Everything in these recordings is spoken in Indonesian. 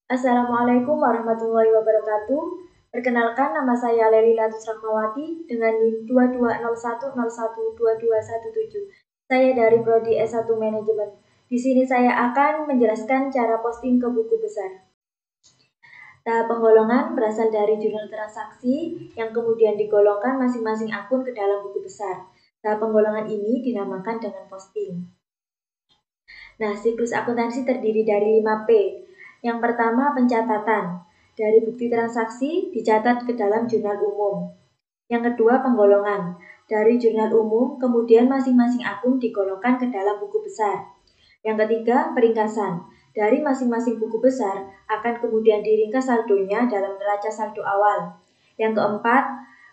Assalamualaikum warahmatullahi wabarakatuh. Perkenalkan, nama saya Lely Latus Rahmawati dengan NIM 2201012217. Saya dari Prodi S1 Manajemen. Di sini saya akan menjelaskan cara posting ke buku besar. Tahap penggolongan berasal dari jurnal transaksi yang kemudian digolongkan masing-masing akun ke dalam buku besar. Tahap penggolongan ini dinamakan dengan posting. Nah, siklus akuntansi terdiri dari 5P. Yang pertama, pencatatan. Dari bukti transaksi dicatat ke dalam jurnal umum. Yang kedua, penggolongan. Dari jurnal umum, kemudian masing-masing akun digolongkan ke dalam buku besar. Yang ketiga, peringkasan. Dari masing-masing buku besar akan kemudian diringkas saldonya dalam neraca saldo awal. Yang keempat,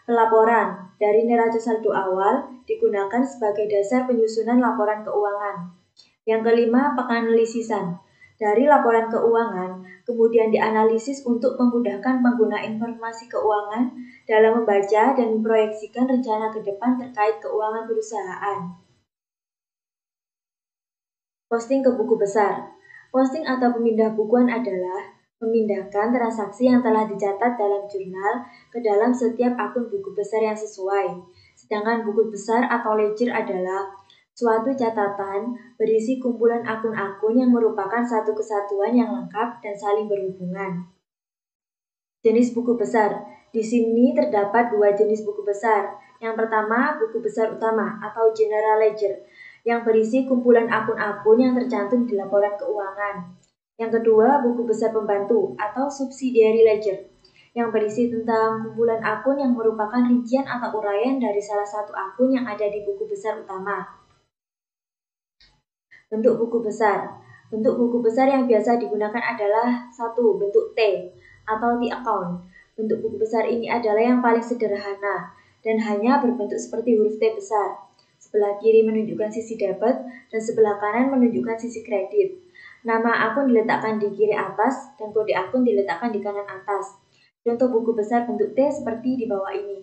pelaporan. Dari neraca saldo awal digunakan sebagai dasar penyusunan laporan keuangan. Yang kelima, penganalisisan. Dari laporan keuangan, kemudian dianalisis untuk memudahkan pengguna informasi keuangan dalam membaca dan memproyeksikan rencana ke depan terkait keuangan perusahaan. Posting ke buku besar. Posting atau pemindah bukuan adalah memindahkan transaksi yang telah dicatat dalam jurnal ke dalam setiap akun buku besar yang sesuai. Sedangkan buku besar atau ledger adalah suatu catatan berisi kumpulan akun-akun yang merupakan satu kesatuan yang lengkap dan saling berhubungan. Jenis buku besar. Di sini terdapat dua jenis buku besar. Yang pertama, buku besar utama atau general ledger yang berisi kumpulan akun-akun yang tercantum di laporan keuangan. Yang kedua, buku besar pembantu atau subsidiary ledger yang berisi tentang kumpulan akun yang merupakan rincian atau uraian dari salah satu akun yang ada di buku besar utama. Bentuk buku besar. Bentuk buku besar yang biasa digunakan adalah 1. Bentuk T atau T account. Bentuk buku besar ini adalah yang paling sederhana dan hanya berbentuk seperti huruf T besar. Sebelah kiri menunjukkan sisi debit dan sebelah kanan menunjukkan sisi kredit. Nama akun diletakkan di kiri atas dan kode akun diletakkan di kanan atas. Contoh buku besar bentuk T seperti di bawah ini.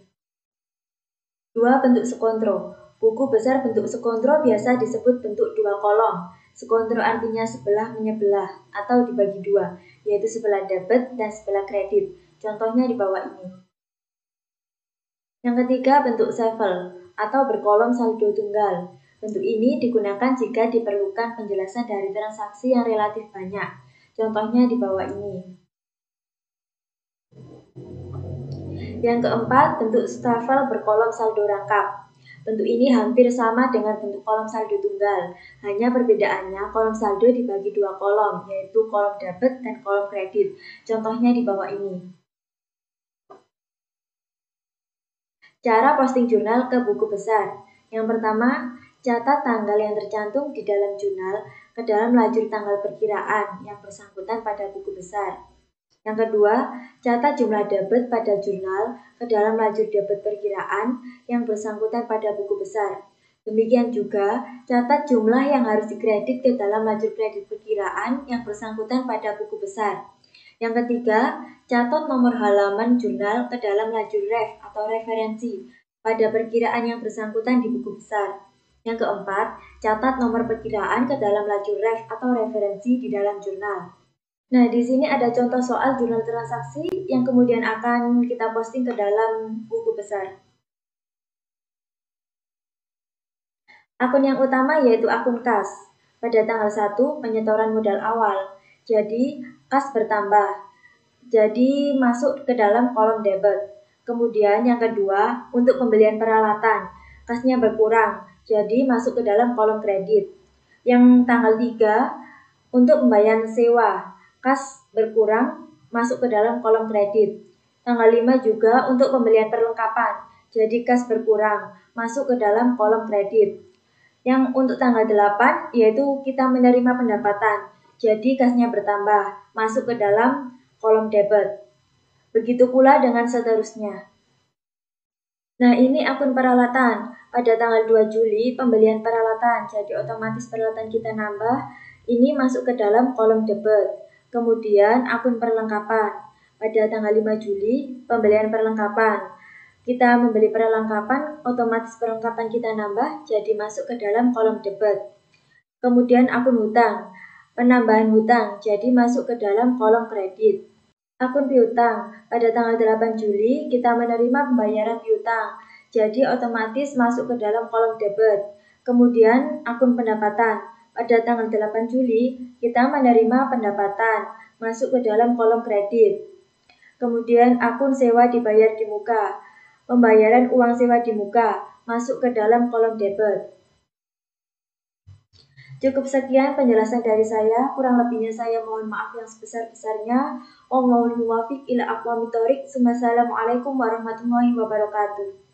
2. Bentuk sekontro. Buku besar bentuk sekontro biasa disebut bentuk dua kolom. Sekontro artinya sebelah menyebelah atau dibagi dua, yaitu sebelah debit dan sebelah kredit. Contohnya di bawah ini. Yang ketiga, bentuk sevel atau berkolom saldo tunggal. Bentuk ini digunakan jika diperlukan penjelasan dari transaksi yang relatif banyak. Contohnya di bawah ini. Yang keempat, bentuk sevel berkolom saldo rangkap. Bentuk ini hampir sama dengan bentuk kolom saldo tunggal, hanya perbedaannya kolom saldo dibagi dua kolom, yaitu kolom debit dan kolom kredit. Contohnya di bawah ini. Cara posting jurnal ke buku besar. Yang pertama, catat tanggal yang tercantum di dalam jurnal ke dalam lajur tanggal perkiraan yang bersangkutan pada buku besar. Yang kedua, catat jumlah debit pada jurnal ke dalam lajur debit perkiraan yang bersangkutan pada buku besar. Demikian juga, catat jumlah yang harus dikredit ke dalam lajur kredit perkiraan yang bersangkutan pada buku besar. Yang ketiga, catat nomor halaman jurnal ke dalam lajur ref atau referensi pada perkiraan yang bersangkutan di buku besar. Yang keempat, catat nomor perkiraan ke dalam lajur ref atau referensi di dalam jurnal. Nah, di sini ada contoh soal jurnal transaksi yang kemudian akan kita posting ke dalam buku besar. Akun yang utama yaitu akun kas. Pada tanggal 1, penyetoran modal awal. Jadi, kas bertambah. Jadi, masuk ke dalam kolom debit. Kemudian yang kedua, untuk pembelian peralatan. Kasnya berkurang. Jadi, masuk ke dalam kolom kredit. Yang tanggal 3, untuk pembayaran sewa. Kas berkurang, masuk ke dalam kolom kredit. Tanggal 5 juga untuk pembelian perlengkapan. Jadi kas berkurang, masuk ke dalam kolom kredit. Yang untuk tanggal 8 yaitu kita menerima pendapatan. Jadi kasnya bertambah, masuk ke dalam kolom debit. Begitu pula dengan seterusnya. Nah, ini akun peralatan. Pada tanggal 2 Juli pembelian peralatan. Jadi otomatis peralatan kita nambah. Ini masuk ke dalam kolom debit. Kemudian akun perlengkapan. Pada tanggal 5 Juli, pembelian perlengkapan. Kita membeli perlengkapan, otomatis perlengkapan kita nambah, jadi masuk ke dalam kolom debit. Kemudian akun hutang. Penambahan hutang, jadi masuk ke dalam kolom kredit. Akun piutang, pada tanggal 8 Juli kita menerima pembayaran piutang, jadi otomatis masuk ke dalam kolom debit. Kemudian akun pendapatan, pada tanggal 8 Juli kita menerima pendapatan, masuk ke dalam kolom kredit. Kemudian akun sewa dibayar di muka, pembayaran uang sewa di muka, masuk ke dalam kolom debit. Cukup sekian penjelasan dari saya, kurang lebihnya saya mohon maaf yang sebesar-besarnya. Wallahul muwaffiq ila aqwamit thoriq. Wassalamualaikum warahmatullahi wabarakatuh.